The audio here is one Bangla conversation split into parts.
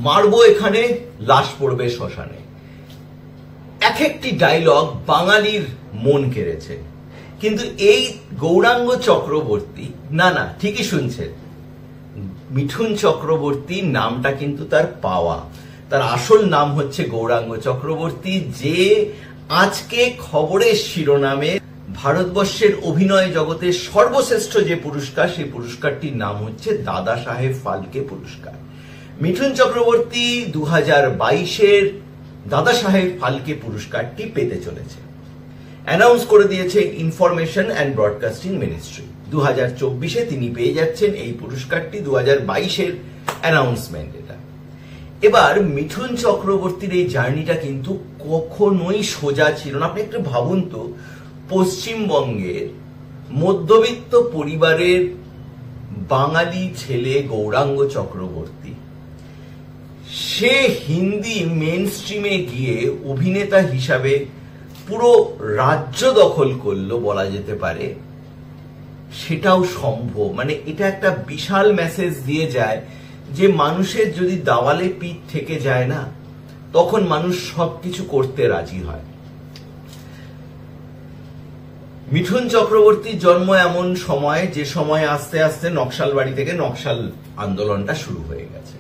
মারবো এখানে, লাশ পড়বে শ্মশানে। এক একটি ডায়লগ বাঙালির মন কেড়েছে। কিন্তু এই গৌরাঙ্গ চক্রবর্তী, না ঠিকই শুনছেন, মিঠুন চক্রবর্তী নামটা কিন্তু তার পাওয়া। তার আসল নাম হচ্ছে গৌরাঙ্গ চক্রবর্তী, যে আজকে খবরের শিরোনামে ভারতবর্ষের অভিনয় জগতের সর্বশ্রেষ্ঠ যে পুরস্কার, সেই পুরস্কারটির নাম হচ্ছে দাদা সাহেব ফালকে পুরস্কার। মিঠুন চক্রবর্তী 2022-এর দাদা সাহেব ফালকে পুরস্কারটি পেতে চলেছে। অ্যানাউন্স করে দিয়েছে ইনফরমেশন অ্যান্ড ব্রডকাস্টিং মিনিস্ট্রি। 2024-এ তিনি পেয়ে যাচ্ছেন এই পুরস্কারটি, 2022-এর অ্যানাউন্সমেন্ট এটা। এবার মিঠুন চক্রবর্তীর এই জার্নিটা কিন্তু কখনোই সোজা ছিল না। আপনি একটু ভাবুন তো, পশ্চিমবঙ্গের মধ্যবিত্ত পরিবারের বাঙালি ছেলে গৌরাঙ্গ চক্রবর্তী, সে হিন্দি মেন স্ট্রিমে গিয়ে অভিনেতা হিসাবে পুরো রাজ্য দখল করলো বলা যেতে পারে। সেটাও সম্ভব, মানে এটা একটা বিশাল মেসেজ দিয়ে যায় যে মানুষের যদি দাওয়ালে পিঠ থেকে যায় না, তখন মানুষ সবকিছু করতে রাজি হয়। মিঠুন চক্রবর্তীর জন্ম এমন সময়, যে সময় আস্তে আস্তে নকশালবাড়ি থেকে নকশাল আন্দোলনটা শুরু হয়ে গেছে,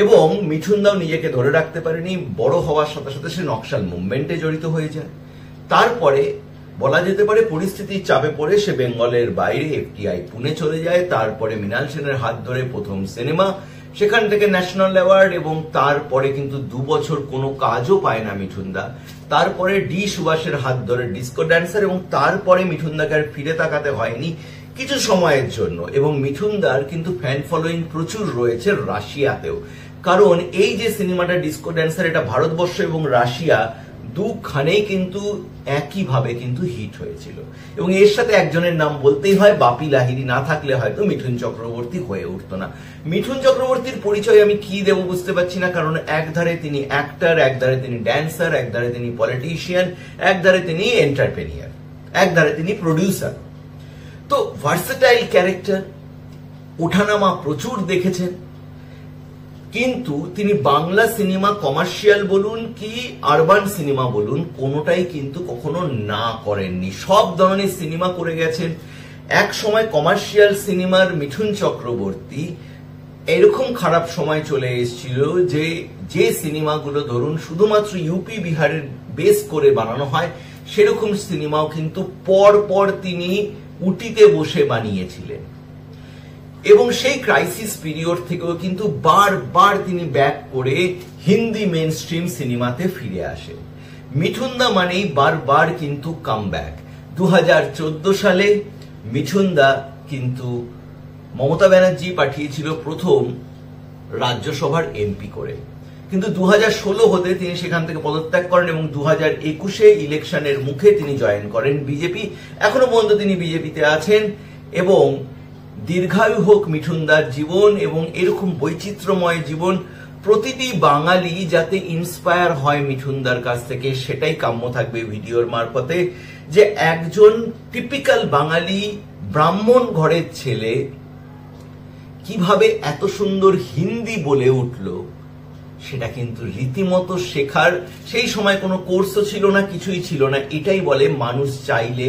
এবং মিঠুনদাও নিজেকে ধরে রাখতে পারেনি। বড় হওয়ার সাথে সাথে সে নকশাল মুভমেন্টে জড়িত হয়ে যায়। তারপরে বলা যেতে পারে পরিস্থিতির চাপে পড়ে সে বেঙ্গলের বাইরে FTI পুনে চলে যায়। তারপরে মৃণাল সেনের হাত ধরে প্রথম সিনেমা, সেখান থেকে ন্যাশনাল অ্যাওয়ার্ড, এবং তারপরে কিন্তু 2 বছর কোনো কাজও পায় না মিঠুনদা। তারপরে ডি সুভাষের হাত ধরে ডিস্কো ড্যান্সার, এবং তারপরে মিঠুনদাকে আর ফিরে তাকাতে হয়নি কিছু সময়ের জন্য। এবং মিঠুনদার কিন্তু ফ্যান ফলোয়িং প্রচুর রয়েছে রাশিয়াতেও, কারণ এই যে সিনেমাটা ডিস্কো ড্যান্সার, এটা ভারতবর্ষ এবং রাশিয়া দুখানেই কিন্তু একইভাবে কিন্তু হিট হয়েছিল। এবং এর সাথে একজনের নাম বলতেই হয়, বাপি লাহিড়ী না থাকলে হয়তো মিঠুন চক্রবর্তী হয়ে উঠতো না। মিঠুন চক্রবর্তীর পরিচয় আমি কি দেব বুঝতে পারছি না, কারণ একধারে তিনি অ্যাক্টর, একধারে তিনি ড্যান্সার, একধারে তিনি পলিটিশিয়ান, একধারে তিনি এন্টারপ্রেনিয়ার, একধারে তিনি প্রডিউসার। তো ভার্সেটাইল ক্যারেক্টার, ওঠানামা প্রচুর দেখেছেন। কিন্তু তিনি বাংলা সিনেমা কমার্শিয়াল বলুন কি আরবান সিনেমা বলুন, কোনোটাই কিন্তু কখনো না করেননি। সব ধরনের সিনেমা করে গেছেন। এক সময় কমার্শিয়াল সিনেমার মিঠুন চক্রবর্তী এরকম খারাপ সময় চলে এসেছিল যে সিনেমাগুলো ধরুন শুধুমাত্র ইউপি বিহারের বেস করে বানানো হয়, সেরকম সিনেমাও কিন্তু পর তিনি উটিতে বসে বানিয়েছিলেন। এবং সেই ক্রাইসিস পিরিয়ড থেকেও কিন্তু বারবার তিনি ব্যাক করে হিন্দি মেন স্ট্রিম সিনেমাতে ফিরে আসেন। মিঠুনদা মানেই বারবার কিন্তু কামব্যাক। 2014 সালে মিঠুনদা কিন্তু মমতা ব্যানার্জি পাঠিয়েছিল প্রথম রাজ্যসভার এমপি করে, কিন্তু 2016 হতে তিনি সেখান থেকে পদত্যাগ করেন, এবং 2021-এ ইলেকশনের মুখে তিনি জয়েন করেন বিজেপি। এখনো পর্যন্ত তিনি বিজেপিতে আছেন। এবং দীর্ঘায়ু হোক মিঠুনদার জীবন, এবং এরকম বৈচিত্র্যময় জীবন। প্রতিটি বাঙালি যাতে ইন্সপায়ার হয় মিঠুনদার কাছ থেকে, সেটাই কাম্য থাকবে ভিডিওর মারফতে, যে একজন টিপিক্যাল বাঙালি ব্রাহ্মণ ঘরের ছেলে কিভাবে এত সুন্দর হিন্দি বলে উঠল, সেটা কিন্তু রীতিমতো শেখার। সেই সময় কোনো কোর্সও ছিল না, কিছুই ছিল না। এটাই বলে মানুষ চাইলে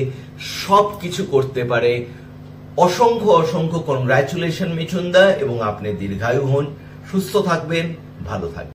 সবকিছু করতে পারে। অসংখ্য কনগ্রাচুলেশন মিঠুনদা, এবং আপনি দীর্ঘায়ু হন, সুস্থ থাকবেন, ভালো থাকবেন।